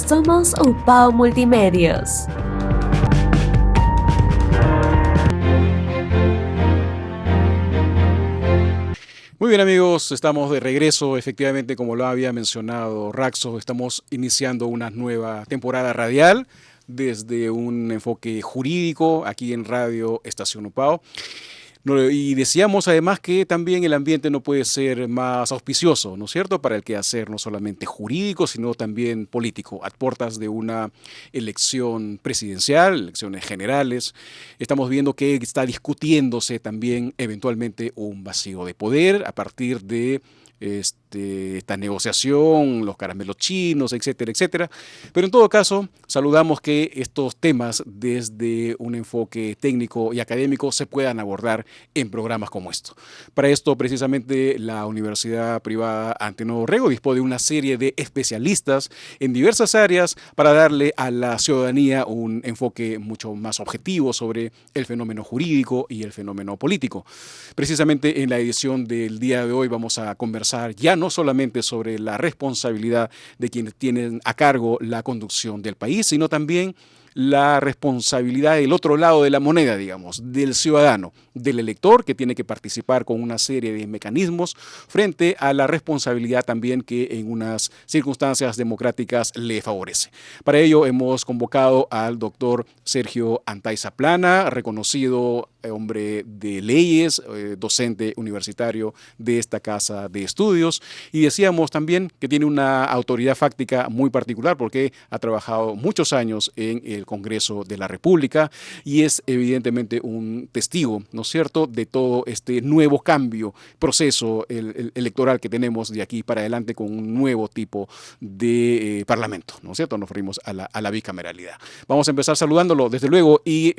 Somos UPAO Multimedios. Muy bien, amigos, estamos de regreso. Efectivamente, como lo había mencionado Raxo, estamos iniciando una nueva temporada radial desde un enfoque jurídico aquí en Radio Estación UPAO. Y decíamos además que también el ambiente no puede ser más auspicioso, ¿no es cierto?, para el quehacer no solamente jurídico, sino también político, a puertas de una elección presidencial, elecciones generales. Estamos viendo que está discutiéndose también eventualmente un vacío de poder a partir de esta negociación, los caramelos chinos, etcétera, etcétera. Pero en todo caso, saludamos que estos temas desde un enfoque técnico y académico se puedan abordar en programas como estos. Para esto, precisamente, la Universidad Privada Antenor Orrego dispone de una serie de especialistas en diversas áreas para darle a la ciudadanía un enfoque mucho más objetivo sobre el fenómeno jurídico y el fenómeno político. Precisamente en la edición del día de hoy vamos a conversar ya no solamente sobre la responsabilidad de quienes tienen a cargo la conducción del país, sino también la responsabilidad del otro lado de la moneda, digamos, del ciudadano, del elector, que tiene que participar con una serie de mecanismos frente a la responsabilidad también que en unas circunstancias democráticas le favorece. Para ello hemos convocado al doctor Sergio Antay Zaplana, reconocido hombre de leyes, docente universitario de esta casa de estudios, y decíamos también que tiene una autoridad fáctica muy particular porque ha trabajado muchos años en el Congreso de la República y es evidentemente un testigo, ¿no es cierto?, de todo este nuevo cambio, proceso electoral que tenemos de aquí para adelante con un nuevo tipo de parlamento, ¿no es cierto? Nos referimos a la bicameralidad. Vamos a empezar saludándolo, desde luego, y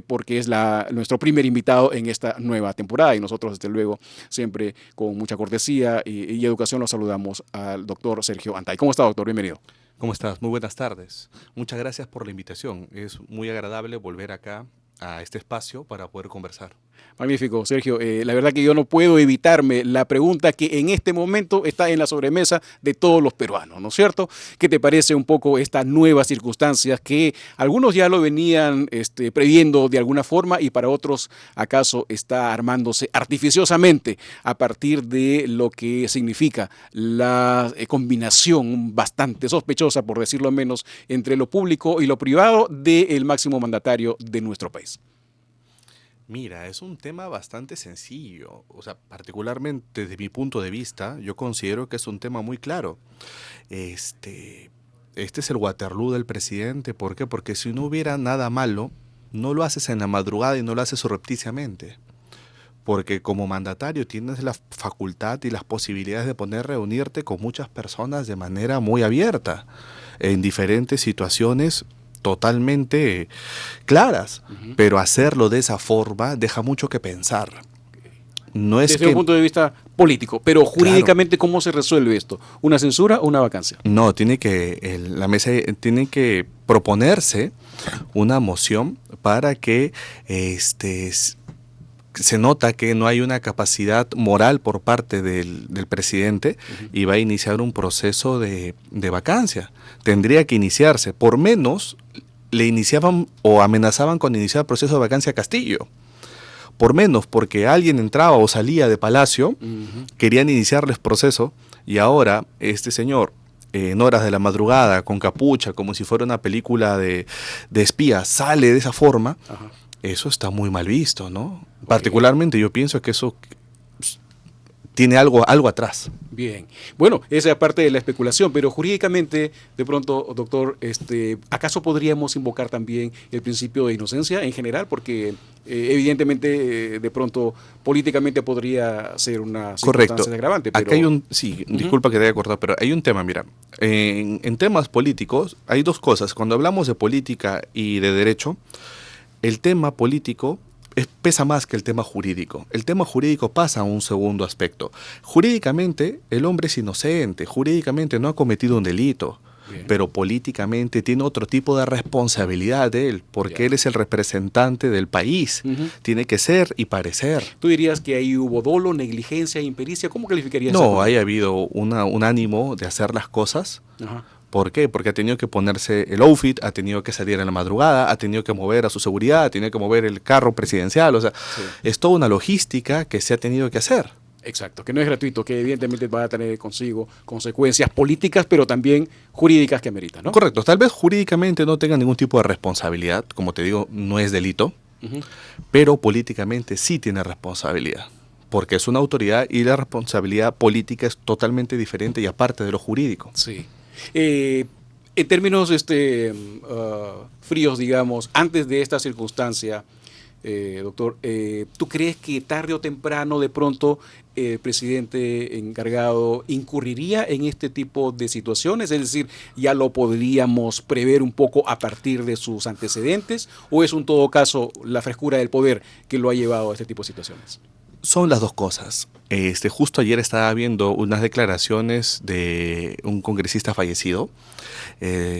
porque es nuestro primer invitado en esta nueva temporada y nosotros, desde luego, siempre con mucha cortesía y educación, lo saludamos al doctor Sergio Antay. ¿Cómo está, doctor? Bienvenido. ¿Cómo estás? Muy buenas tardes. Muchas gracias por la invitación. Es muy agradable volver acá a este espacio para poder conversar. Magnífico, Sergio. La verdad que yo no puedo evitarme la pregunta que en este momento está en la sobremesa de todos los peruanos, ¿no es cierto? ¿Qué te parece un poco estas nuevas circunstancias que algunos ya lo venían previendo de alguna forma y para otros acaso está armándose artificiosamente a partir de lo que significa la combinación bastante sospechosa, por decirlo menos, entre lo público y lo privado del máximo mandatario de nuestro país? Mira, es un tema bastante sencillo, o sea, particularmente desde mi punto de vista, yo considero que es un tema muy claro. Este es el Waterloo del presidente, ¿por qué? Porque si no hubiera nada malo, no lo haces en la madrugada y no lo haces surrepticiamente. Porque como mandatario tienes la facultad y las posibilidades de poder reunirte con muchas personas de manera muy abierta, en diferentes situaciones totalmente claras, pero hacerlo de esa forma deja mucho que pensar. No es Desde que, un punto de vista político, pero jurídicamente, claro, ¿cómo se resuelve esto? ¿Una censura o una vacancia? no, la mesa tiene que proponerse una moción para que se nota que no hay una capacidad moral por parte del presidente y va a iniciar un proceso de vacancia. Tendría que iniciarse, por menos le iniciaban o amenazaban con iniciar el proceso de vacancia a Castillo. Por menos, porque alguien entraba o salía de Palacio, querían iniciarles proceso y ahora este señor, en horas de la madrugada, con capucha, como si fuera una película de espía, sale de esa forma. Ajá. Eso está muy mal visto, ¿no? Okay. Particularmente yo pienso que eso tiene algo atrás. Bien. Bueno, esa es parte de la especulación, pero jurídicamente, de pronto, doctor, ¿acaso podríamos invocar también el principio de inocencia en general? Porque evidentemente, de pronto, políticamente podría ser una circunstancia agravante. Pero... Acá hay disculpa que te haya cortado, pero hay un tema, mira, en temas políticos hay dos cosas. Cuando hablamos de política y de derecho, el tema político pesa más que el tema jurídico. El tema jurídico pasa a un segundo aspecto. Jurídicamente, el hombre es inocente, jurídicamente no ha cometido un delito, pero políticamente tiene otro tipo de responsabilidad de él, porque él es el representante del país. Tiene que ser y parecer. ¿Tú dirías que ahí hubo dolo, negligencia, impericia? ¿Cómo calificarías eso? No, ha habido un ánimo de hacer las cosas ¿Por qué? Porque ha tenido que ponerse el outfit, ha tenido que salir en la madrugada, ha tenido que mover a su seguridad, ha tenido que mover el carro presidencial, o sea, Sí. es toda una logística que se ha tenido que hacer. Exacto, que no es gratuito, que evidentemente va a tener consigo consecuencias políticas, pero también jurídicas que ameritan, ¿no? Correcto, tal vez jurídicamente no tenga ningún tipo de responsabilidad, como te digo, no es delito, Ujú. pero políticamente sí tiene responsabilidad, porque es una autoridad y la responsabilidad política es totalmente diferente y aparte de lo jurídico. Sí. En términos fríos, digamos, antes de esta circunstancia, doctor, ¿tú crees que tarde o temprano de pronto el presidente encargado incurriría en este tipo de situaciones? Es decir, ¿ya lo podríamos prever un poco a partir de sus antecedentes? ¿O es en todo caso la frescura del poder que lo ha llevado a este tipo de situaciones? Son las dos cosas. Justo ayer estaba viendo unas declaraciones de un congresista fallecido,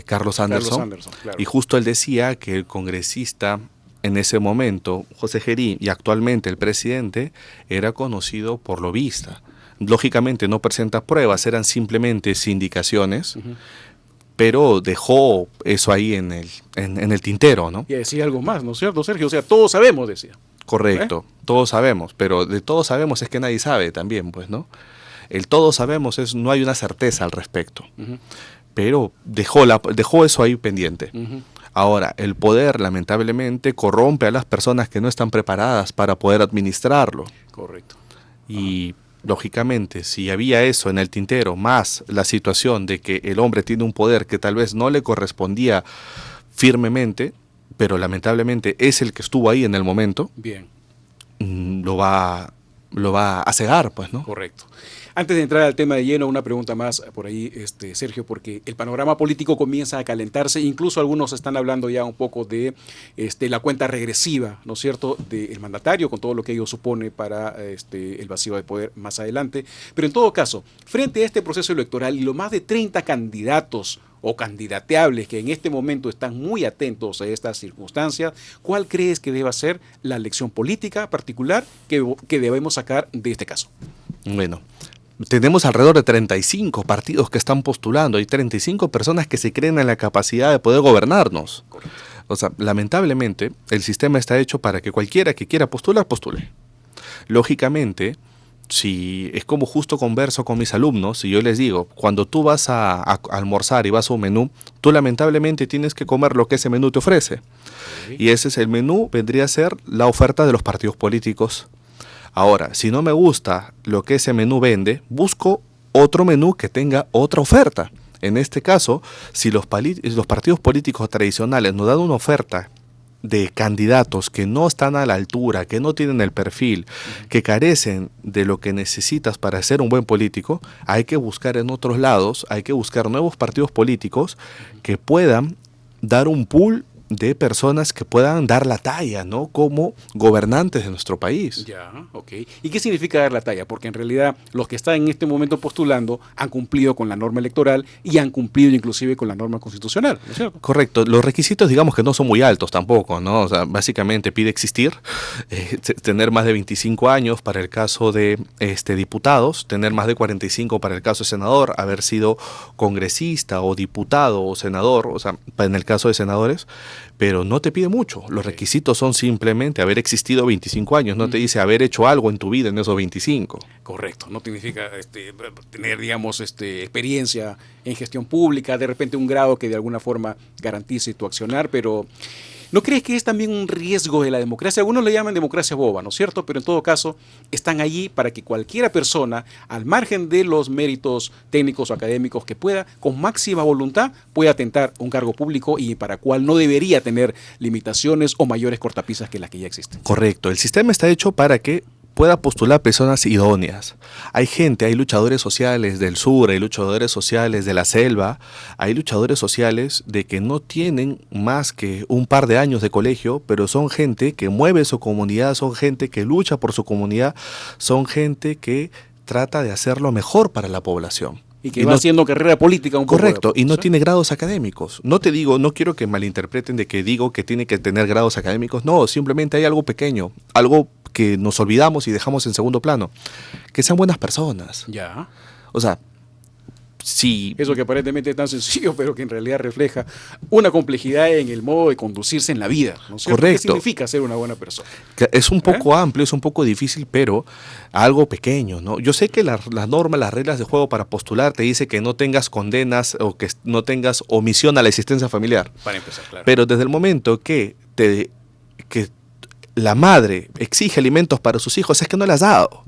Carlos Anderson, Carlos Anderson, claro. y justo él decía que el congresista en ese momento, José Gerí, y actualmente el presidente, era conocido por lobista. Lógicamente no presenta pruebas, eran simplemente indicaciones, Ujú. pero dejó eso ahí en el tintero, ¿no? Y decía algo más, ¿no es cierto, Sergio? O sea, todos sabemos, decía. Correcto, todos sabemos, pero de todos sabemos es que nadie sabe también, pues, ¿no? El todos sabemos es, no hay una certeza al respecto, Ujú, pero dejó eso ahí pendiente. ujú. Ahora, el poder lamentablemente corrompe a las personas que no están preparadas para poder administrarlo. Correcto. Y lógicamente, si había eso en el tintero, más la situación de que el hombre tiene un poder que tal vez no le correspondía firmemente, pero lamentablemente es el que estuvo ahí en el momento, Bien, lo va a cegar, pues, ¿no? correcto. Antes de entrar al tema de lleno, una pregunta más por ahí, Sergio, porque el panorama político comienza a calentarse, incluso algunos están hablando ya un poco de la cuenta regresiva, ¿no es cierto?, del mandatario, con todo lo que ello supone para el vacío de poder más adelante. Pero en todo caso, frente a este proceso electoral y los más de 30 candidatos o candidateables que en este momento están muy atentos a estas circunstancias, ¿cuál crees que deba ser la lección política particular que debemos sacar de este caso? Bueno, tenemos alrededor de 35 partidos que están postulando, hay 35 personas que se creen en la capacidad de poder gobernarnos. Correcto. O sea, lamentablemente, el sistema está hecho para que cualquiera que quiera postular, postule. Lógicamente, si es como justo converso con mis alumnos, y yo les digo, cuando tú vas a almorzar y vas a un menú, tú lamentablemente tienes que comer lo que ese menú te ofrece. Y ese es el menú, vendría a ser la oferta de los partidos políticos. Ahora, si no me gusta lo que ese menú vende, busco otro menú que tenga otra oferta. En este caso, si los partidos políticos tradicionales nos dan una oferta de candidatos que no están a la altura, que no tienen el perfil, que carecen de lo que necesitas para ser un buen político, hay que buscar en otros lados, hay que buscar nuevos partidos políticos que puedan dar un pool de personas que puedan dar la talla, ¿no?, como gobernantes de nuestro país. Ya, ok. ¿Y qué significa dar la talla? Porque en realidad los que están en este momento postulando han cumplido con la norma electoral y han cumplido inclusive con la norma constitucional, ¿no es cierto? Correcto. Los requisitos, digamos que no son muy altos tampoco, ¿no? O sea, básicamente pide existir, tener más de 25 años para el caso de diputados, tener más de 45 para el caso de senador, haber sido congresista o diputado o senador, o sea, en el caso de senadores, pero no te pide mucho. Los requisitos son simplemente haber existido 25 años, no te dice haber hecho algo en tu vida en esos 25. Correcto, no significa tener, digamos, experiencia en gestión pública, de repente un grado que de alguna forma garantice tu accionar, pero ¿no crees que es también un riesgo de la democracia? Algunos le llaman democracia boba, ¿no es cierto? Pero en todo caso, están allí para que cualquiera persona, al margen de los méritos técnicos o académicos que pueda, con máxima voluntad, pueda tentar un cargo público y para cual no debería tener limitaciones o mayores cortapisas que las que ya existen. Correcto, el sistema está hecho para que pueda postular personas idóneas. Hay gente, hay luchadores sociales del sur, hay luchadores sociales de la selva, hay luchadores sociales de que no tienen más que un par de años de colegio, pero son gente que mueve su comunidad, son gente que lucha por su comunidad, son gente que trata de hacer lo mejor para la población. Y que va haciendo carrera política un poco. Correcto, y no tiene grados académicos. No te digo, no quiero que malinterpreten de que digo que tiene que tener grados académicos. No, simplemente hay algo pequeño, algo que nos olvidamos y dejamos en segundo plano. Que sean buenas personas. Ya. O sea, Sí, Eso que aparentemente es tan sencillo, pero que en realidad refleja una complejidad en el modo de conducirse en la vida, ¿no es cierto? ¿Qué correcto. significa ser una buena persona? Que es un poco amplio, es un poco difícil, pero algo pequeño, ¿no? Yo sé que las normas, las reglas de juego para postular te dice que no tengas condenas o que no tengas omisión a la existencia familiar. Para empezar, claro. Pero desde el momento que la madre exige alimentos para sus hijos, es que no le has dado.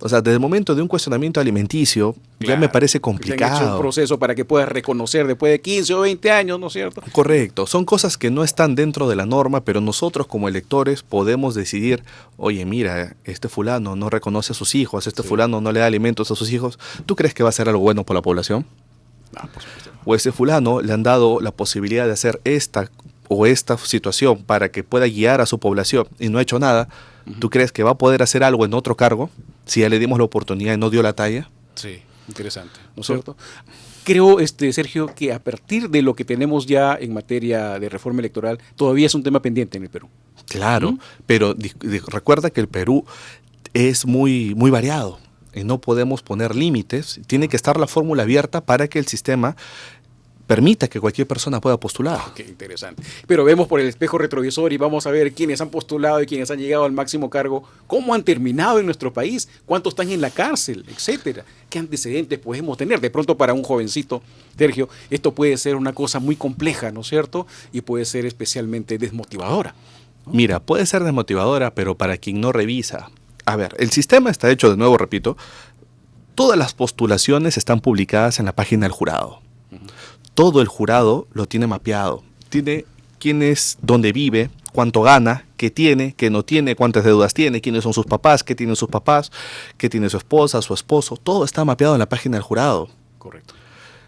O sea, desde el momento de un cuestionamiento alimenticio, ya me parece Que se han hecho un complicado. proceso para que puedas reconocer después de 15 o 20 años, ¿no es cierto? Correcto, son cosas que no están dentro de la norma, pero nosotros como electores podemos decidir, oye, mira, este fulano no reconoce a sus hijos, este fulano no le da alimentos a sus hijos, ¿tú crees que va a ser algo bueno por la población? No, por supuesto. O ese fulano le han dado la posibilidad de hacer esta situación para que pueda guiar a su población y no ha hecho nada, ¿tú crees que va a poder hacer algo en otro cargo si ya le dimos la oportunidad y no dio la talla? Sí, interesante, ¿no es cierto? Creo, Sergio, que a partir de lo que tenemos ya en materia de reforma electoral, todavía es un tema pendiente en el Perú. Claro, pero recuerda que el Perú es muy, muy variado y no podemos poner límites. Tiene que estar la fórmula abierta para que el sistema permita que cualquier persona pueda postular. Qué interesante. Pero vemos por el espejo retrovisor y vamos a ver quiénes han postulado y quiénes han llegado al máximo cargo, cómo han terminado en nuestro país, cuántos están en la cárcel, etcétera. ¿Qué antecedentes podemos tener? De pronto para un jovencito, Sergio, esto puede ser una cosa muy compleja, ¿no es cierto? Y puede ser especialmente desmotivadora. Mira, puede ser desmotivadora, pero para quien no revisa. A ver, el sistema está hecho, de nuevo repito, todas las postulaciones están publicadas en la página del jurado. Todo el jurado lo tiene mapeado. Tiene quién es, dónde vive, cuánto gana, qué tiene, qué no tiene, cuántas deudas tiene, quiénes son sus papás, qué tienen sus papás, qué tiene su esposa, su esposo. Todo está mapeado en la página del jurado. Correcto.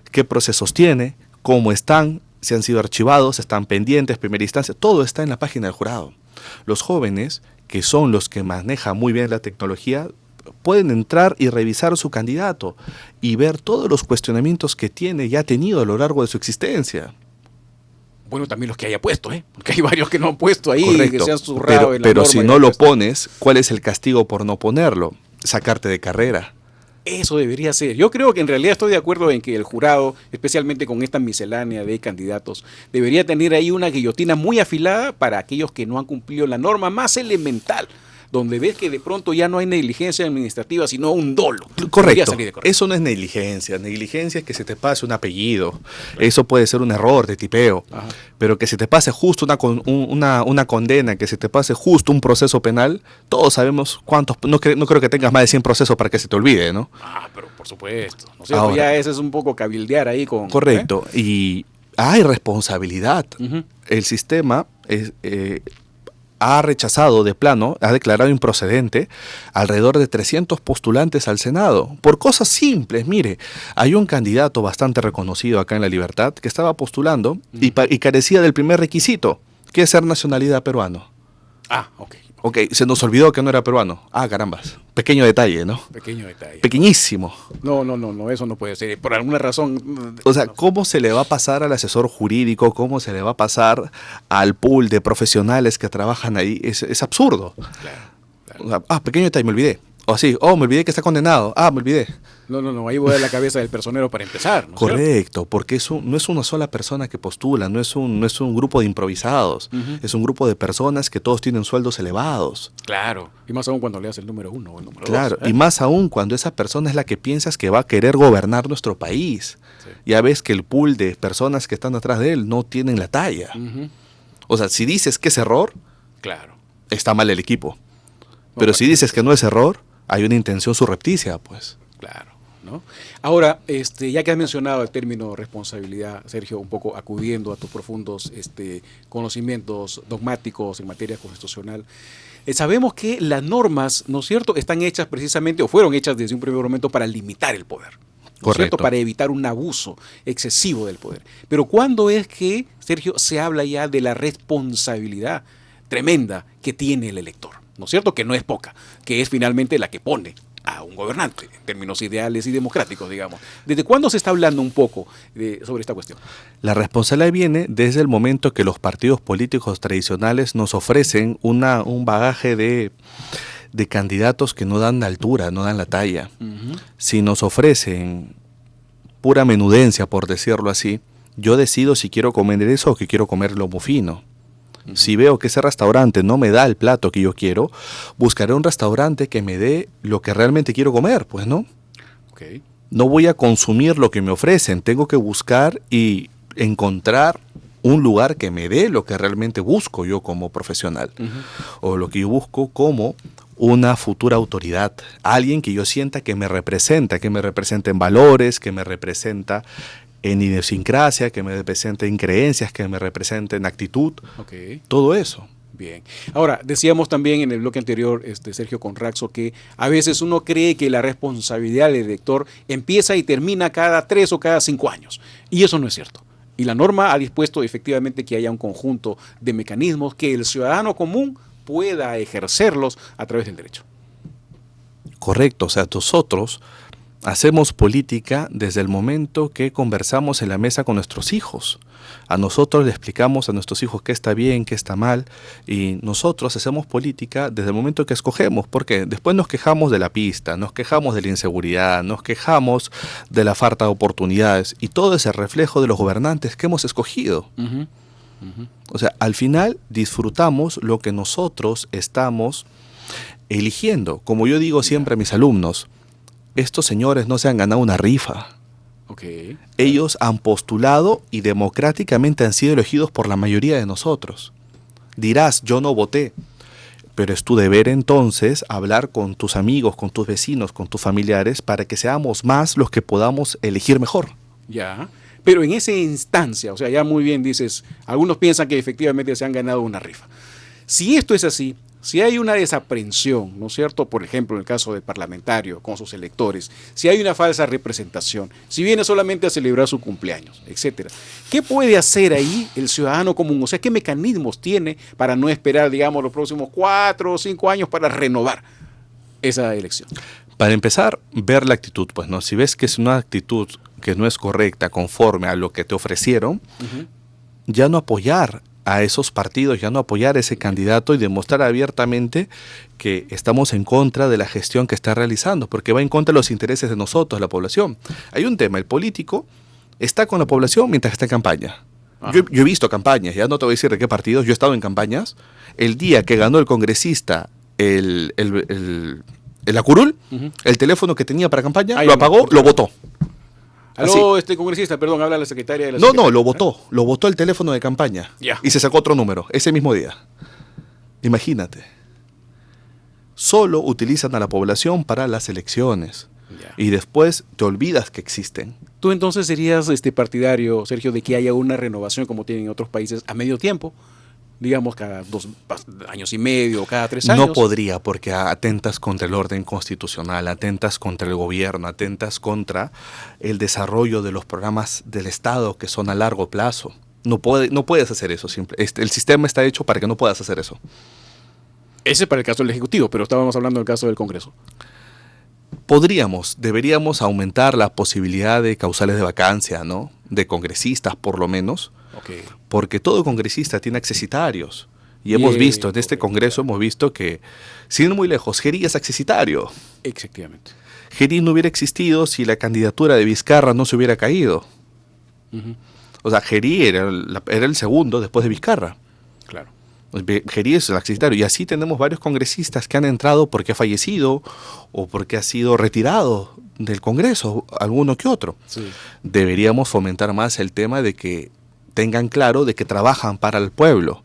Qué procesos tiene, cómo están, si han sido archivados, están pendientes, primera instancia. Todo está en la página del jurado. Los jóvenes, que son los que manejan muy bien la tecnología, pueden entrar y revisar su candidato y ver todos los cuestionamientos que tiene y ha tenido a lo largo de su existencia. Bueno, también los que haya puesto, porque hay varios que no han puesto ahí, Correcto, que se han zurrado en la pero norma si y no han lo puesto. pones, ¿cuál es el castigo por no ponerlo? Sacarte de carrera. Eso debería ser. Yo creo que en realidad estoy de acuerdo en que el jurado, especialmente con esta miscelánea de candidatos, debería tener ahí una guillotina muy afilada para aquellos que no han cumplido la norma más elemental, donde ves que de pronto ya no hay negligencia administrativa, sino un dolo. Debería Correcto. salir de correcto. Eso no es negligencia. Negligencia es que se te pase un apellido. Eso puede ser un error de tipeo. Ajá. Pero que se te pase justo una condena, que se te pase justo un proceso penal, todos sabemos cuántos. No creo que tengas más de 100 procesos para que se te olvide, ¿no? Pero por supuesto. ¿No es cierto? Ahora. Ya ese es un poco cabildear ahí con... Correcto. Y hay responsabilidad. Ujú. El sistema ha rechazado de plano, ha declarado improcedente alrededor de 300 postulantes al Senado, por cosas simples. Mire, hay un candidato bastante reconocido acá en La Libertad que estaba postulando y carecía del primer requisito, que es ser nacionalidad peruano. Ok. Ok, se nos olvidó que no era peruano. Carambas, pequeño detalle, ¿no? Pequeño detalle. Pequeñísimo. No, eso no puede ser. Por alguna razón... O sea, ¿cómo se le va a pasar al asesor jurídico? ¿Cómo se le va a pasar al pool de profesionales que trabajan ahí? Es absurdo. Claro. O sea, pequeño detalle, me olvidé. O así, me olvidé que está condenado. Me olvidé. No, ahí voy a la cabeza del personero para empezar. ¿no es cierto? Correcto, porque no es una sola persona que postula, no es un grupo de improvisados, es un grupo de personas que todos tienen sueldos elevados. Claro. Y más aún cuando le das el número 1 o el número 2. Claro, y más aún cuando esa persona es la que piensas que va a querer gobernar nuestro país. Sí. Ya ves que el pool de personas que están atrás de él no tienen la talla. O sea, si dices que es error, Claro. está mal el equipo. Pero si dices que no es error, hay una intención surrepticia, pues. Claro, ¿no? Ahora, ya que has mencionado el término responsabilidad, Sergio, un poco acudiendo a tus profundos conocimientos dogmáticos en materia constitucional, sabemos que las normas, ¿no es cierto?, están hechas precisamente, o fueron hechas desde un primer momento para limitar el poder. ¿No es Correcto. cierto? Para evitar un abuso excesivo del poder. Pero ¿cuándo es que, Sergio, se habla ya de la responsabilidad tremenda que tiene el elector? ¿No es cierto? Que no es poca, que es finalmente la que pone a un gobernante, en términos ideales y democráticos, digamos. ¿Desde cuándo se está hablando un poco sobre esta cuestión? La responsabilidad viene desde el momento que los partidos políticos tradicionales nos ofrecen un bagaje de candidatos que no dan la altura, no dan la talla. Si nos ofrecen pura menudencia, por decirlo así, yo decido si quiero comer eso o que quiero comer lomo fino. Si veo que ese restaurante no me da el plato que yo quiero, buscaré un restaurante que me dé lo que realmente quiero comer, pues, ¿no? Okay. No voy a consumir lo que me ofrecen, tengo que buscar y encontrar un lugar que me dé lo que realmente busco yo como profesional, o lo que yo busco como una futura autoridad, alguien que yo sienta que me representa en valores, que me representa en idiosincrasia, que me represente en creencias, que me represente en actitud, todo eso. Bien. Ahora, decíamos también en el bloque anterior, Sergio, con Raxo, que a veces uno cree que la responsabilidad del elector empieza y termina cada 3 o cada 5 años, y eso no es cierto. Y la norma ha dispuesto efectivamente que haya un conjunto de mecanismos que el ciudadano común pueda ejercerlos a través del derecho. Correcto, o sea, nosotros hacemos política desde el momento que conversamos en la mesa con nuestros hijos. A nosotros le explicamos a nuestros hijos qué está bien, qué está mal, y nosotros hacemos política desde el momento que escogemos, porque después nos quejamos de la pista, nos quejamos de la inseguridad, nos quejamos de la falta de oportunidades, y todo es el reflejo de los gobernantes que hemos escogido. O sea, al final disfrutamos lo que nosotros estamos eligiendo. Como yo digo siempre a mis alumnos, estos señores no se han ganado una rifa. Ellos han postulado y democráticamente han sido elegidos por la mayoría de nosotros. Dirás, yo no voté, pero es tu deber entonces hablar con tus amigos, con tus vecinos, con tus familiares, para que seamos más los que podamos elegir mejor. Ya, pero en esa instancia, o sea, ya muy bien dices, algunos piensan que efectivamente se han ganado una rifa. Si esto es así, si hay una desaprensión, ¿no es cierto? Por ejemplo, en el caso del parlamentario con sus electores, si hay una falsa representación, si viene solamente a celebrar su cumpleaños, etcétera. ¿Qué puede hacer ahí el ciudadano común? O sea, ¿qué mecanismos tiene para no esperar, digamos, los próximos 4 o 5 años para renovar esa elección? Para empezar, ver la actitud, pues, ¿no? Si ves que es una actitud que no es correcta, conforme a lo que te ofrecieron, ya no apoyar a esos partidos, ya no apoyar a ese candidato y demostrar abiertamente que estamos en contra de la gestión que está realizando, porque va en contra de los intereses de nosotros, la población. Hay un tema, el político está con la población mientras está en campaña. Yo he visto campañas, ya no te voy a decir de qué partidos, yo he estado en campañas. El día que ganó el congresista el Acurul, el teléfono que tenía para campaña, lo apagó, lo botó. Aló, congresista, perdón, habla la secretaria de la No, lo votó el teléfono de campaña y se sacó otro número ese mismo día. Imagínate. Solo utilizan a la población para las elecciones y después te olvidas que existen. ¿Tú entonces serías partidario, Sergio, de que haya una renovación como tienen otros países a medio tiempo? Digamos, cada 2 años y medio, cada 3 años. No podría, porque atentas contra el orden constitucional, atentas contra el gobierno, atentas contra el desarrollo de los programas del Estado que son a largo plazo. No puedes hacer eso. El sistema está hecho para que no puedas hacer eso. Ese para el caso del Ejecutivo, pero estábamos hablando del caso del Congreso. Deberíamos aumentar la posibilidad de causales de vacancia, ¿no? De congresistas, por lo menos. Porque todo congresista tiene accesitarios. Y hemos visto, en este Congreso hemos visto que, sin ir muy lejos, Gerí es accesitario. Exactamente. Gerí no hubiera existido si la candidatura de Vizcarra no se hubiera caído. O sea, Gerí era el segundo después de Vizcarra. Claro. Gerí es el accesitario. Y así tenemos varios congresistas que han entrado porque ha fallecido o porque ha sido retirado del Congreso, alguno que otro. Sí. Deberíamos fomentar más el tema de que tengan claro de que trabajan para el pueblo.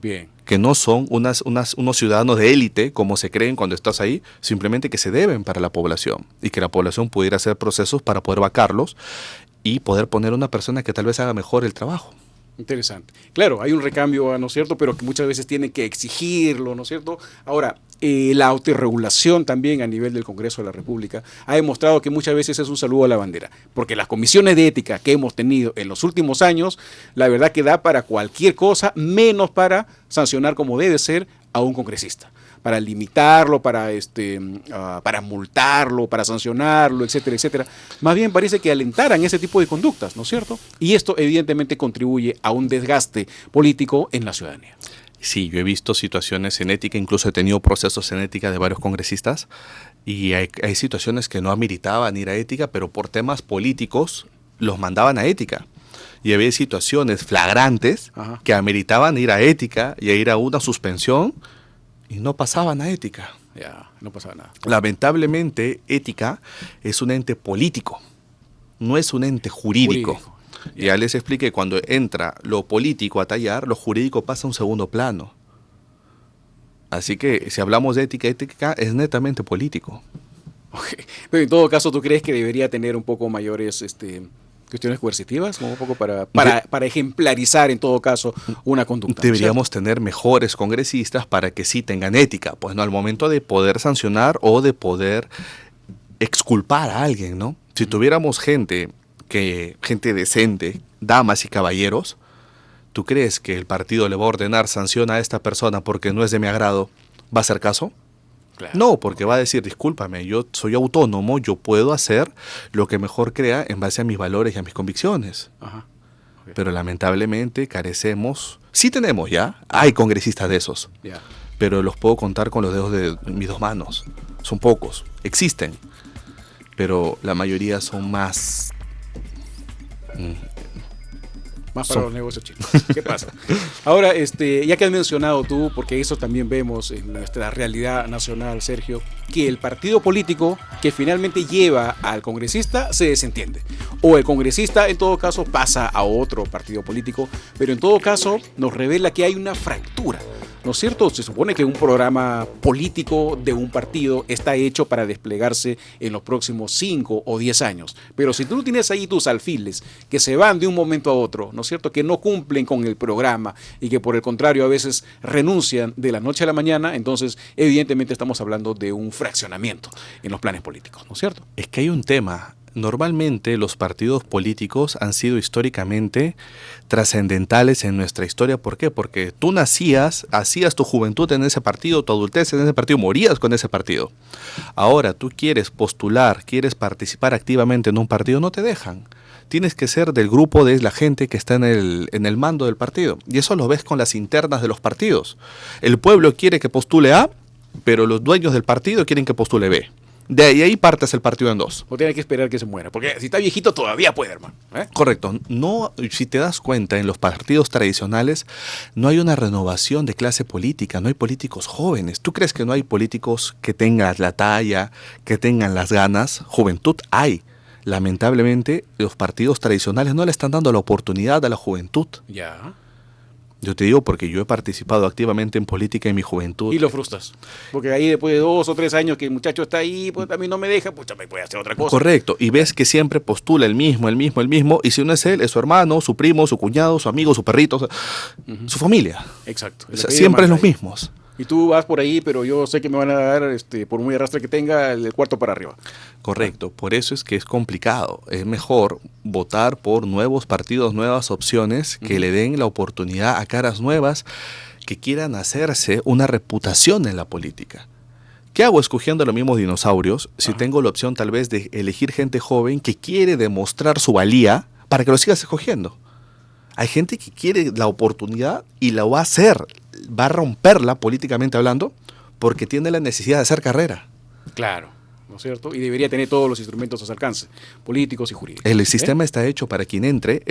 Bien. Que no son unos ciudadanos de élite, como se creen cuando estás ahí, simplemente que se deben para la población y que la población pudiera hacer procesos para poder vacarlos y poder poner una persona que tal vez haga mejor el trabajo. Interesante. Claro, hay un recambio, ¿no es cierto?, pero que muchas veces tienen que exigirlo, ¿no es cierto? Ahora, la autorregulación también a nivel del Congreso de la República ha demostrado que muchas veces es un saludo a la bandera, porque las comisiones de ética que hemos tenido en los últimos años, la verdad que da para cualquier cosa, menos para sancionar como debe ser a un congresista, para limitarlo, para multarlo, para sancionarlo, etcétera, etcétera. Más bien parece que alentaran ese tipo de conductas, ¿no es cierto? Y esto evidentemente contribuye a un desgaste político en la ciudadanía. Sí, yo he visto situaciones en ética, incluso he tenido procesos en ética de varios congresistas y hay situaciones que no ameritaban ir a ética, pero por temas políticos los mandaban a ética. Y había situaciones flagrantes Ajá. que ameritaban ir a ética y a ir a una suspensión y no pasaban a ética. Ya, no pasaba nada. Lamentablemente, ética es un ente político, no es un ente jurídico. Ya les expliqué, cuando entra lo político a tallar, lo jurídico pasa a un segundo plano. Así que si hablamos de ética, ética es netamente político. Okay. Pero en todo caso, ¿tú crees que debería tener un poco mayores cuestiones coercitivas? Como un poco para ejemplarizar en todo caso una conducta. Deberíamos tener mejores congresistas para que sí tengan ética, pues no al momento de poder sancionar o de poder exculpar a alguien, ¿no? Si tuviéramos gente decente, damas y caballeros, ¿tú crees que el partido le va a ordenar sanciona a esta persona porque no es de mi agrado? ¿Va a hacer caso? Claro. No, porque va a decir, discúlpame, yo soy autónomo, yo puedo hacer lo que mejor crea en base a mis valores y a mis convicciones. Ajá. Okay. Pero lamentablemente carecemos, sí tenemos ya, hay congresistas de esos, Ya. pero los puedo contar con los dedos de mis dos manos. Son pocos, existen, pero la mayoría son más... Más para los negocios chinos. ¿Qué pasa? Ahora, ya que has mencionado tú, porque eso también vemos en nuestra realidad nacional, Sergio, que el partido político que finalmente lleva al congresista se desentiende. O el congresista, en todo caso, pasa a otro partido político, pero en todo caso nos revela que hay una fractura. ¿No es cierto? Se supone que un programa político de un partido está hecho para desplegarse en los próximos 5 o 10 años. Pero si tú tienes ahí tus alfiles que se van de un momento a otro, ¿no es cierto? Que no cumplen con el programa y que por el contrario a veces renuncian de la noche a la mañana, entonces evidentemente estamos hablando de un fraccionamiento en los planes políticos, ¿no es cierto? Es que hay un tema. Normalmente los partidos políticos han sido históricamente trascendentales en nuestra historia. ¿Por qué? Porque tú nacías, hacías tu juventud en ese partido, tu adultez en ese partido, morías con ese partido. Ahora tú quieres postular, quieres participar activamente en un partido, no te dejan. Tienes que ser del grupo de la gente que está en el mando del partido. Y eso lo ves con las internas de los partidos. El pueblo quiere que postule A, pero los dueños del partido quieren que postule B. De ahí partes el partido en dos. O tiene que esperar que se muera, porque si está viejito todavía puede, hermano. Correcto. No, si te das cuenta, en los partidos tradicionales no hay una renovación de clase política, no hay políticos jóvenes. ¿Tú crees que no hay políticos que tengan la talla, que tengan las ganas? Juventud hay. Lamentablemente, los partidos tradicionales no le están dando la oportunidad a la juventud. Ya. Yo te digo porque yo he participado activamente en política en mi juventud. Y lo frustras. Porque ahí después de 2 o 3 años que el muchacho está ahí, pues también no me deja, pues también puede hacer otra cosa. Correcto. Y ves que siempre postula el mismo. Y si no es él, es su hermano, su primo, su cuñado, su amigo, su perrito, su familia. Exacto. O sea, siempre es los mismos. Y tú vas por ahí, pero yo sé que me van a dar, por muy arrastre que tenga, el cuarto para arriba. Correcto, por eso es que es complicado. Es mejor votar por nuevos partidos, nuevas opciones que le den la oportunidad a caras nuevas que quieran hacerse una reputación en la política. ¿Qué hago escogiendo los mismos dinosaurios si tengo la opción tal vez de elegir gente joven que quiere demostrar su valía para que lo sigas escogiendo? Hay gente que quiere la oportunidad y la va a hacer, va a romperla políticamente hablando porque tiene la necesidad de hacer carrera. Claro, ¿no es cierto? Y debería tener todos los instrumentos a su alcance, políticos y jurídicos. El sistema está hecho para quien entre,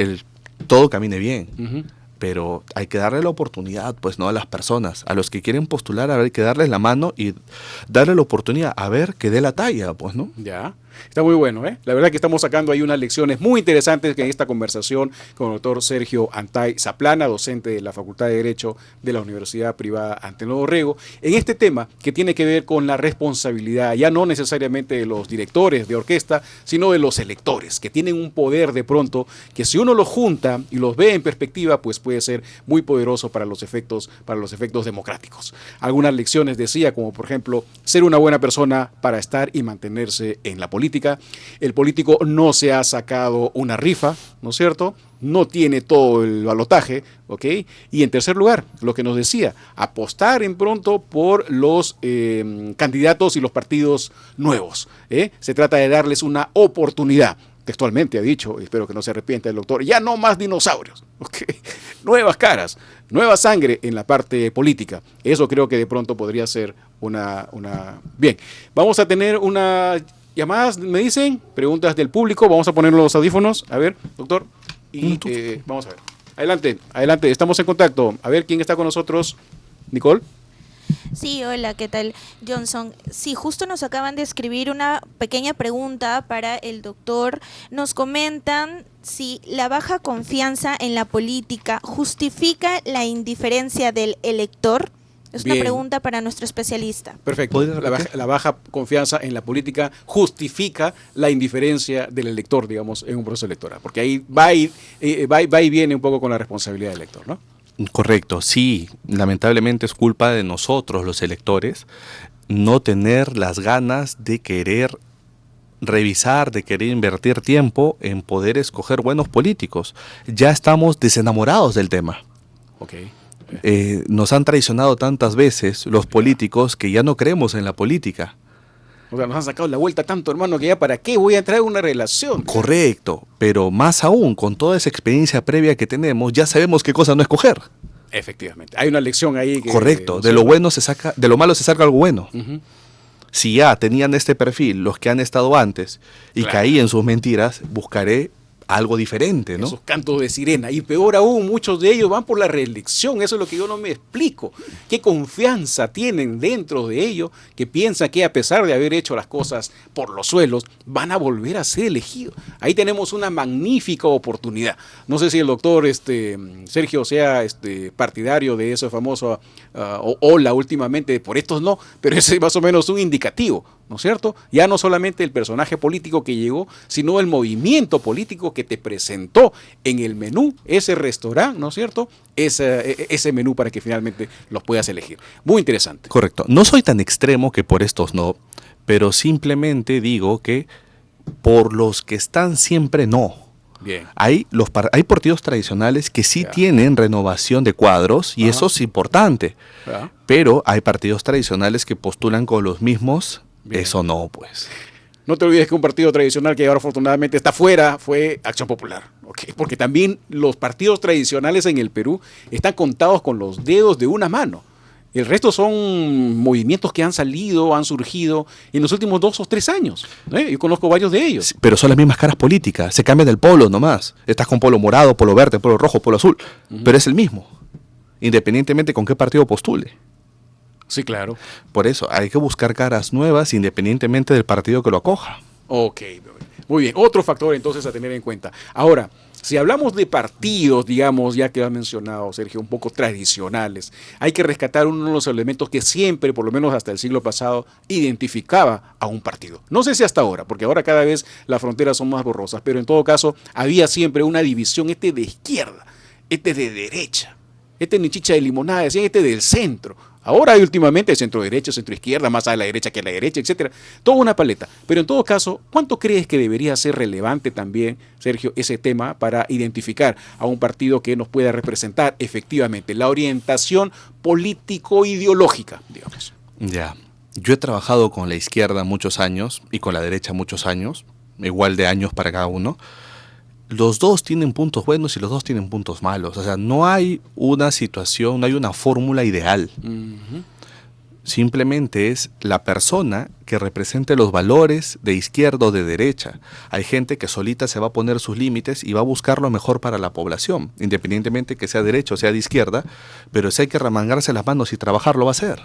todo camine bien. Pero hay que darle la oportunidad, pues no a las personas, a los que quieren postular, hay que darles la mano y darle la oportunidad a ver que dé la talla, pues, ¿no? Ya, está muy bueno, ¿eh? La verdad que estamos sacando ahí unas lecciones muy interesantes en esta conversación con el doctor Sergio Antay Zaplana, docente de la Facultad de Derecho de la Universidad Privada Antenor Dorrego, en este tema que tiene que ver con la responsabilidad, ya no necesariamente de los directores de orquesta, sino de los electores, que tienen un poder de pronto que si uno los junta y los ve en perspectiva, pues puede ser muy poderoso para los efectos democráticos. Algunas lecciones decía, como por ejemplo, ser una buena persona para estar y mantenerse en la política. El político no se ha sacado una rifa, ¿no es cierto? No tiene todo el balotaje, ¿ok? Y en tercer lugar, lo que nos decía, apostar en pronto por los candidatos y los partidos nuevos. Se trata de darles una oportunidad. Textualmente ha dicho, espero que no se arrepienta el doctor, ya no más dinosaurios, ¿ok? nuevas caras, nueva sangre en la parte política. Eso creo que de pronto podría ser una... Bien, vamos a tener una llamadas, me dicen, preguntas del público, vamos a poner los audífonos, a ver, doctor, y vamos a ver. Adelante, estamos en contacto. A ver, ¿quién está con nosotros? Nicole. Sí, hola, ¿qué tal, Johnson? Sí, justo nos acaban de escribir una pequeña pregunta para el doctor. Nos comentan si la baja confianza en la política justifica la indiferencia del elector. Es Bien. una pregunta para nuestro especialista. Perfecto. La baja confianza en la política justifica la indiferencia del elector, digamos, en un proceso electoral. Porque ahí va y viene un poco con la responsabilidad del elector, ¿no? Correcto, sí. Lamentablemente es culpa de nosotros, los electores, no tener las ganas de querer revisar, de querer invertir tiempo en poder escoger buenos políticos. Ya estamos desenamorados del tema. Ok. Nos han traicionado tantas veces los políticos que ya no creemos en la política. O sea, nos han sacado la vuelta tanto, hermano, que ya para qué voy a entrar en una relación. Correcto, pero más aún, con toda esa experiencia previa que tenemos, ya sabemos qué cosa no escoger. Efectivamente. Hay una lección ahí que... Correcto, de lo bueno se saca, de lo malo se saca algo bueno. Uh-huh. Si ya tenían este perfil los que han estado antes y Claro. caí en sus mentiras, buscaré algo diferente, ¿no? Esos cantos de sirena. Y peor aún, muchos de ellos van por la reelección. Eso es lo que yo no me explico. ¿Qué confianza tienen dentro de ellos que piensan que a pesar de haber hecho las cosas por los suelos, van a volver a ser elegidos? Ahí tenemos una magnífica oportunidad. No sé si el doctor Sergio sea partidario de eso famoso Ola últimamente, por estos no, pero ese es más o menos un indicativo, ¿no es cierto? Ya no solamente el personaje político que llegó, sino el movimiento político que te presentó en el menú, ese restaurante, ¿no es cierto? Ese menú para que finalmente los puedas elegir. Muy interesante. Correcto. No soy tan extremo que por estos no, pero simplemente digo que por los que están siempre no. Bien. Hay partidos tradicionales que sí Ya. tienen renovación de cuadros y Ajá. eso es importante, ¿Verdad? pero hay partidos tradicionales que postulan con los mismos, Bien. eso no, pues. No te olvides que un partido tradicional que ahora afortunadamente está fuera fue Acción Popular, ¿ok? Porque también los partidos tradicionales en el Perú están contados con los dedos de una mano. El resto son movimientos que han salido, han surgido en los últimos 2 o 3 años. Yo conozco varios de ellos. Sí, pero son las mismas caras políticas, se cambian del polo nomás. Estás con polo morado, polo verde, polo rojo, polo azul, pero es el mismo, independientemente con qué partido postule. Sí, claro. Por eso hay que buscar caras nuevas independientemente del partido que lo acoja. Ok, muy bien. Otro factor entonces a tener en cuenta. Ahora, si hablamos de partidos, digamos, ya que has mencionado, Sergio, un poco tradicionales, hay que rescatar uno de los elementos que siempre, por lo menos hasta el siglo pasado, identificaba a un partido. No sé si hasta ahora, porque ahora cada vez las fronteras son más borrosas, pero en todo caso había siempre una división, de izquierda, de derecha, ni chicha de limonada, decían del centro. Ahora hay últimamente centro derecha, centro izquierda, más a la derecha que a la derecha, etcétera. Toda una paleta. Pero en todo caso, ¿cuánto crees que debería ser relevante también, Sergio, ese tema para identificar a un partido que nos pueda representar efectivamente la orientación político-ideológica, digamos? Ya, yo he trabajado con la izquierda muchos años y con la derecha muchos años, igual de años para cada uno. Los dos tienen puntos buenos y los dos tienen puntos malos. O sea, no hay una situación, no hay una fórmula ideal. Uh-huh. Simplemente es la persona que represente los valores de izquierda o de derecha. Hay gente que solita se va a poner sus límites y va a buscar lo mejor para la población, independientemente que sea derecha o sea de izquierda, pero si hay que remangarse las manos y trabajar, lo va a hacer.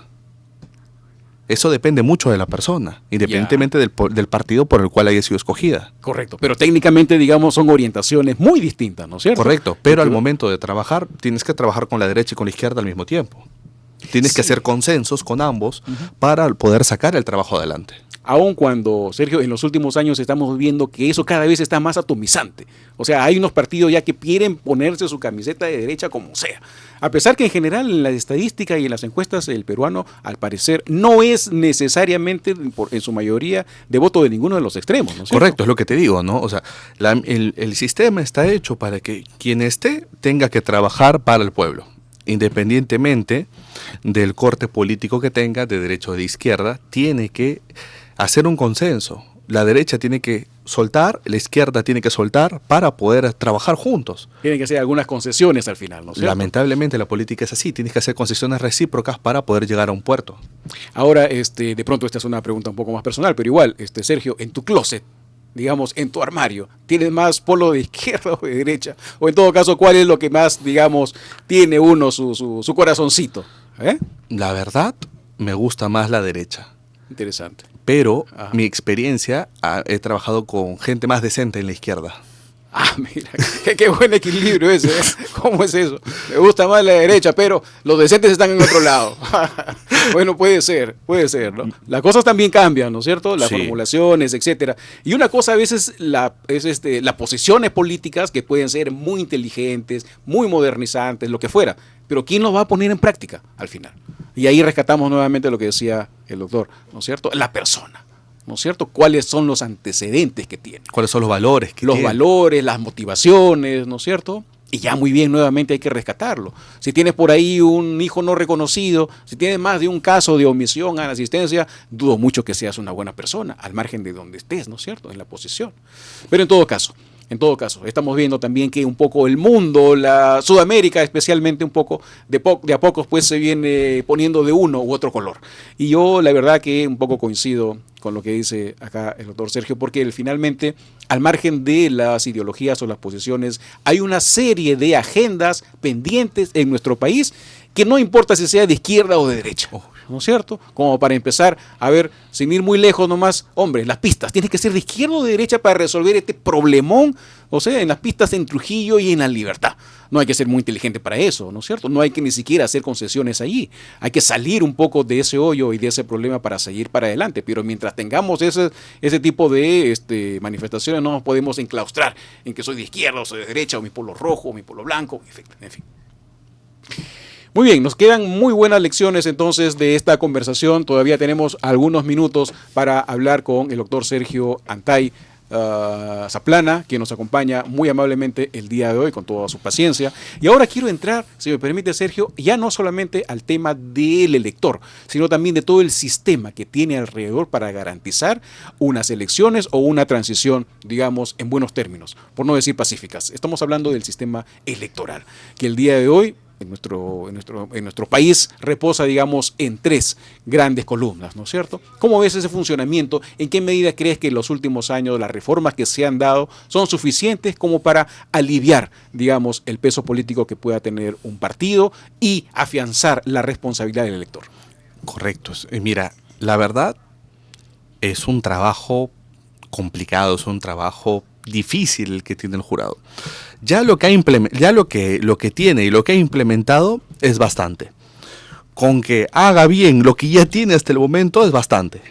Eso depende mucho de la persona, independientemente del partido por el cual haya sido escogida. Correcto, pero técnicamente, digamos, son orientaciones muy distintas, ¿no es cierto? Correcto, pero al momento de trabajar, tienes que trabajar con la derecha y con la izquierda al mismo tiempo. Tienes que hacer consensos con ambos para poder sacar el trabajo adelante. Aun cuando, Sergio, en los últimos años estamos viendo que eso cada vez está más atomizante. O sea, hay unos partidos ya que quieren ponerse su camiseta de derecha como sea. A pesar que en general en la estadística y en las encuestas el peruano, al parecer, no es necesariamente, en su mayoría, de voto de ninguno de los extremos, ¿no es cierto? Correcto, es lo que te digo, ¿no? O sea, el sistema está hecho para que quien esté tenga que trabajar para el pueblo, independientemente del corte político que tenga, de derecha o de izquierda, tiene que hacer un consenso. La derecha tiene que soltar, la izquierda tiene que soltar para poder trabajar juntos. Tienen que hacer algunas concesiones al final, ¿no es cierto? Lamentablemente la política es así, tienes que hacer concesiones recíprocas para poder llegar a un puerto. Ahora, de pronto esta es una pregunta un poco más personal, pero igual, Sergio, en tu closet, digamos, en tu armario, ¿tienes más polo de izquierda o de derecha? O en todo caso, ¿cuál es lo que más, digamos, tiene uno su corazoncito? La verdad, me gusta más la derecha. Interesante. Pero Ajá. mi experiencia, he trabajado con gente más decente en la izquierda. Ah, mira, qué buen equilibrio ese, ¿eh? ¿Cómo es eso? Me gusta más la derecha, pero los decentes están en otro lado. Bueno, puede ser, ¿no? Las cosas también cambian, ¿no es cierto? Las Sí. formulaciones, etcétera. Y una cosa a veces las posiciones políticas que pueden ser muy inteligentes, muy modernizantes, lo que fuera, pero ¿quién los va a poner en práctica al final? Y ahí rescatamos nuevamente lo que decía el doctor, ¿no es cierto? La persona, ¿no es cierto? ¿Cuáles son los antecedentes que tiene? ¿Cuáles son los valores que Los tiene? valores, las motivaciones, ¿no es cierto? Y ya muy bien, nuevamente hay que rescatarlo. Si tienes por ahí un hijo no reconocido, si tienes más de un caso de omisión a la asistencia, dudo mucho que seas una buena persona, al margen de donde estés, ¿no es cierto? En la posición. Pero en todo caso, estamos viendo también que un poco el mundo, la Sudamérica especialmente, un poco de a poco pues se viene poniendo de uno u otro color. Y yo la verdad que un poco coincido con lo que dice acá el doctor Sergio, porque finalmente, al margen de las ideologías o las posiciones, hay una serie de agendas pendientes en nuestro país que no importa si sea de izquierda o de derecha. ¿No es cierto? Como para empezar a ver, sin ir muy lejos nomás, hombre, las pistas, tienes que ser de izquierda o de derecha para resolver este problemón, o sea, en las pistas en Trujillo y en La Libertad. No hay que ser muy inteligente para eso, ¿no es cierto? No hay que ni siquiera hacer concesiones allí. Hay que salir un poco de ese hoyo y de ese problema para seguir para adelante. Pero mientras tengamos ese tipo de manifestaciones, no nos podemos enclaustrar en que soy de izquierda o soy de derecha, o mi polo rojo, o mi polo blanco, en fin. Muy bien, nos quedan muy buenas lecciones entonces de esta conversación. Todavía tenemos algunos minutos para hablar con el doctor Sergio Antay Zaplana, quien nos acompaña muy amablemente el día de hoy con toda su paciencia. Y ahora quiero entrar, si me permite Sergio, ya no solamente al tema del elector, sino también de todo el sistema que tiene alrededor para garantizar unas elecciones o una transición, digamos, en buenos términos, por no decir pacíficas. Estamos hablando del sistema electoral, que el día de hoy en nuestro país reposa, digamos, en tres grandes columnas, ¿no es cierto? ¿Cómo ves ese funcionamiento? ¿En qué medida crees que en los últimos años las reformas que se han dado son suficientes como para aliviar, digamos, el peso político que pueda tener un partido y afianzar la responsabilidad del elector? Correcto. Mira, la verdad es un trabajo complicado, es un trabajo difícil el que tiene el jurado. Ya lo que tiene y lo que ha implementado es bastante. Con que haga bien lo que ya tiene hasta el momento es bastante.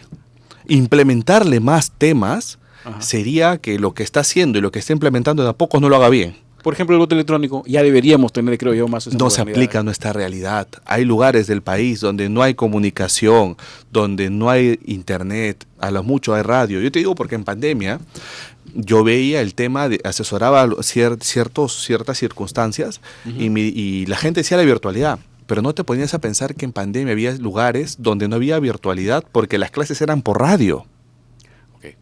Implementarle más temas sería que lo que está haciendo y lo que está implementando de a poco no lo haga bien. Por ejemplo, el voto electrónico, ya deberíamos tener, creo yo, más esa No se modernidad. aplica a nuestra realidad. Hay lugares del país donde no hay comunicación, donde no hay internet, a lo mucho hay radio. Yo te digo porque en pandemia yo veía el tema, asesoraba ciertas circunstancias y la gente decía la virtualidad. Pero no te ponías a pensar que en pandemia había lugares donde no había virtualidad porque las clases eran por radio. Okay.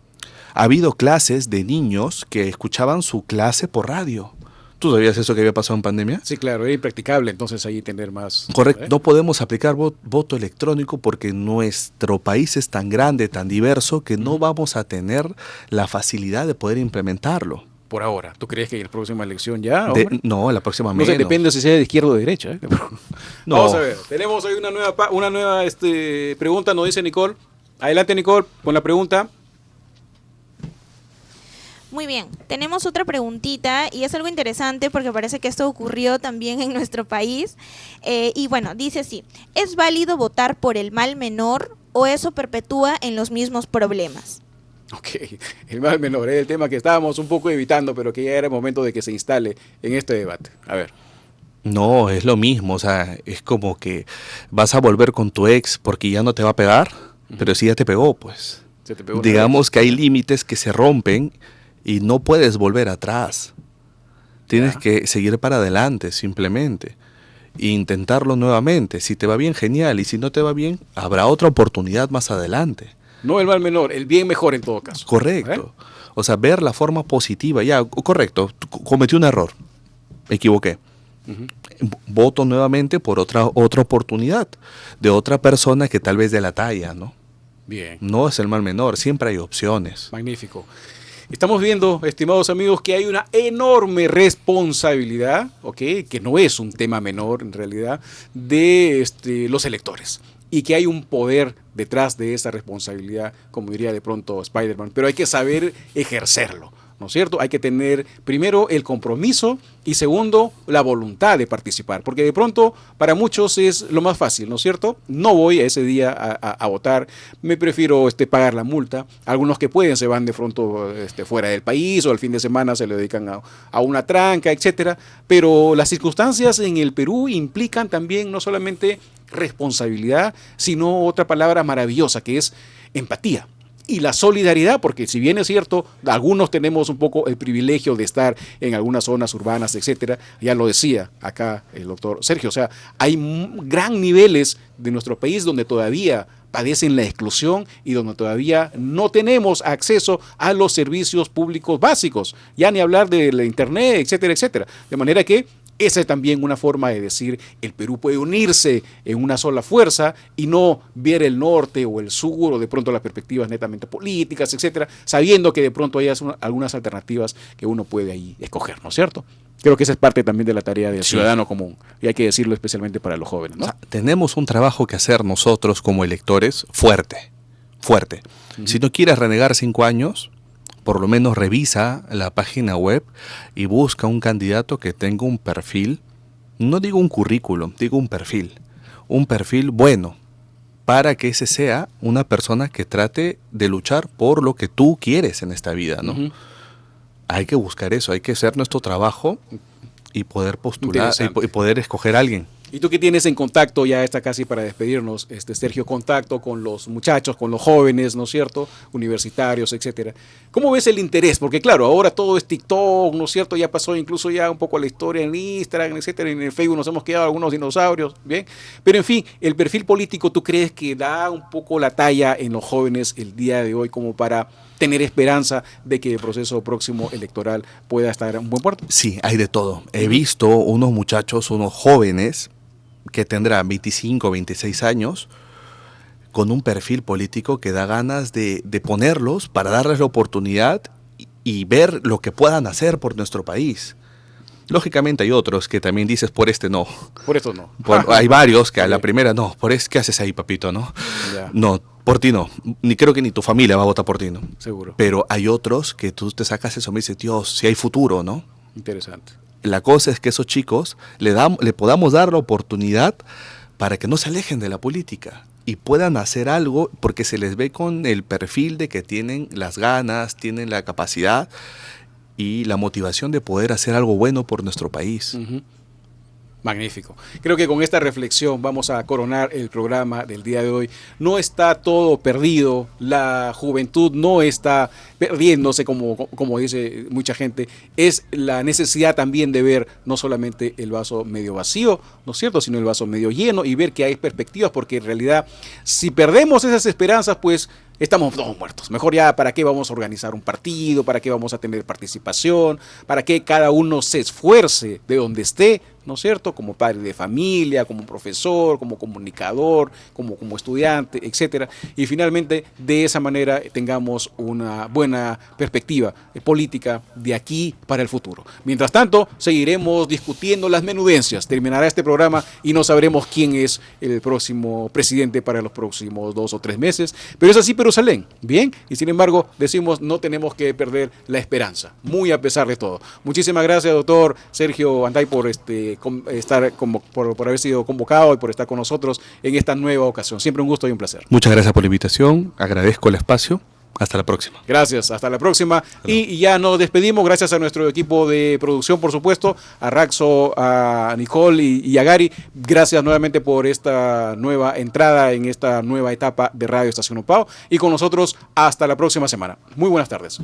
Ha habido clases de niños que escuchaban su clase por radio. ¿Tú sabías eso que había pasado en pandemia? Sí, claro, era impracticable entonces ahí tener más... Correcto, no podemos aplicar voto electrónico porque nuestro país es tan grande, tan diverso, que no vamos a tener la facilidad de poder implementarlo. Por ahora, ¿tú crees que en la próxima elección ya? No, en la próxima No menos. sé, depende si sea de izquierda o de derecha. ¿eh? No. Vamos a ver, tenemos hoy una nueva pregunta, nos dice Nicole. Adelante, Nicole, con la pregunta. Muy bien, tenemos otra preguntita y es algo interesante porque parece que esto ocurrió también en nuestro país. Y bueno, dice así, ¿es válido votar por el mal menor o eso perpetúa en los mismos problemas? Ok, el mal menor, es el tema que estábamos un poco evitando, pero que ya era el momento de que se instale en este debate. A ver. No, es lo mismo, o sea, es como que vas a volver con tu ex porque ya no te va a pegar, pero si ya te pegó, pues. Se te pegó una Digamos vez. que hay límites que se rompen y no puedes volver atrás. Tienes que seguir para adelante, simplemente. E intentarlo nuevamente. Si te va bien, genial. Y si no te va bien, habrá otra oportunidad más adelante. No el mal menor, el bien mejor en todo caso. Correcto. O sea, ver la forma positiva. Ya, correcto, cometí un error, me equivoqué. Voto nuevamente por otra oportunidad de otra persona que tal vez de la talla, ¿no? Bien. No es el mal menor, siempre hay opciones. Magnífico. Estamos viendo, estimados amigos, que hay una enorme responsabilidad, ¿ok? Que no es un tema menor en realidad, de los electores. Y que hay un poder detrás de esa responsabilidad, como diría de pronto Spider-Man, pero hay que saber ejercerlo, ¿no es cierto? Hay que tener primero el compromiso y segundo la voluntad de participar, porque de pronto para muchos es lo más fácil, ¿no es cierto? No voy a ese día a votar, me prefiero pagar la multa. Algunos que pueden se van de pronto fuera del país o al fin de semana se le dedican a una tranca, etcétera. Pero las circunstancias en el Perú implican también no solamente responsabilidad, sino otra palabra maravillosa que es empatía. Y la solidaridad, porque si bien es cierto, algunos tenemos un poco el privilegio de estar en algunas zonas urbanas, etcétera, ya lo decía acá el doctor Sergio, o sea, hay gran niveles de nuestro país donde todavía padecen la exclusión y donde todavía no tenemos acceso a los servicios públicos básicos, ya ni hablar de la internet, etcétera, etcétera. De manera que esa es también una forma de decir, el Perú puede unirse en una sola fuerza y no ver el norte o el sur o de pronto las perspectivas netamente políticas, etcétera, sabiendo que de pronto hay algunas alternativas que uno puede ahí escoger, ¿no es cierto? Creo que esa es parte también de la tarea del ciudadano común y hay que decirlo especialmente para los jóvenes, ¿no? O sea, tenemos un trabajo que hacer nosotros como electores fuerte. Si no quieres renegar 5 años, por lo menos revisa la página web y busca un candidato que tenga un perfil, no digo un currículum, digo un perfil bueno, para que ese sea una persona que trate de luchar por lo que tú quieres en esta vida, ¿no? Hay que buscar eso, hay que hacer nuestro trabajo y poder postular y poder escoger a alguien. Y tú que tienes en contacto, ya está casi para despedirnos, Sergio, contacto con los muchachos, con los jóvenes, ¿no es cierto? Universitarios, etcétera. ¿Cómo ves el interés? Porque claro, ahora todo es TikTok, ¿no es cierto? Ya pasó incluso ya un poco la historia en Instagram, etcétera. En el Facebook nos hemos quedado algunos dinosaurios, ¿bien? Pero en fin, el perfil político, ¿tú crees que da un poco la talla en los jóvenes el día de hoy como para tener esperanza de que el proceso próximo electoral pueda estar en un buen puerto? Sí, hay de todo. He visto unos muchachos, unos jóvenes que tendrán 25, 26 años, con un perfil político que da ganas de ponerlos para darles la oportunidad y ver lo que puedan hacer por nuestro país. Lógicamente hay otros que también dices, por este no. Por esto no. Hay varios que a la primera no, ¿qué haces ahí, papito? No, Ya. no, por ti no. Creo que ni tu familia va a votar por ti, ¿no? Seguro. Pero hay otros que tú te sacas eso y me dices, Dios, si hay futuro, ¿no? Interesante. La cosa es que esos chicos le podamos dar la oportunidad para que no se alejen de la política y puedan hacer algo porque se les ve con el perfil de que tienen las ganas, tienen la capacidad y la motivación de poder hacer algo bueno por nuestro país. Magnífico. Creo que con esta reflexión vamos a coronar el programa del día de hoy. No está todo perdido, la juventud no está perdiéndose como dice mucha gente. Es la necesidad también de ver no solamente el vaso medio vacío, ¿no es cierto?, sino el vaso medio lleno y ver que hay perspectivas, porque en realidad si perdemos esas esperanzas, pues estamos todos muertos. Mejor ya, ¿para qué vamos a organizar un partido? ¿Para qué vamos a tener participación? ¿Para qué cada uno se esfuerce de donde esté? ¿No es cierto? Como padre de familia, como profesor, como comunicador, como estudiante, etcétera. Y finalmente, de esa manera tengamos una buena perspectiva política de aquí para el futuro. Mientras tanto, seguiremos discutiendo las menudencias. Terminará este programa y no sabremos quién es el próximo presidente para los próximos 2 o 3 meses. Pero es así, Jerusalén, ¿bien? Y sin embargo, decimos, no tenemos que perder la esperanza, muy a pesar de todo. Muchísimas gracias, doctor Sergio Antay, por por haber sido convocado y por estar con nosotros en esta nueva ocasión. Siempre un gusto y un placer. Muchas gracias por la invitación, agradezco el espacio. Hasta la próxima. Gracias, hasta la próxima. Y ya nos despedimos, gracias a nuestro equipo de producción, por supuesto, a Raxo, a Nicole y a Gary. Gracias nuevamente por esta nueva entrada en esta nueva etapa de Radio Estación Upao. Y con nosotros hasta la próxima semana. Muy buenas tardes.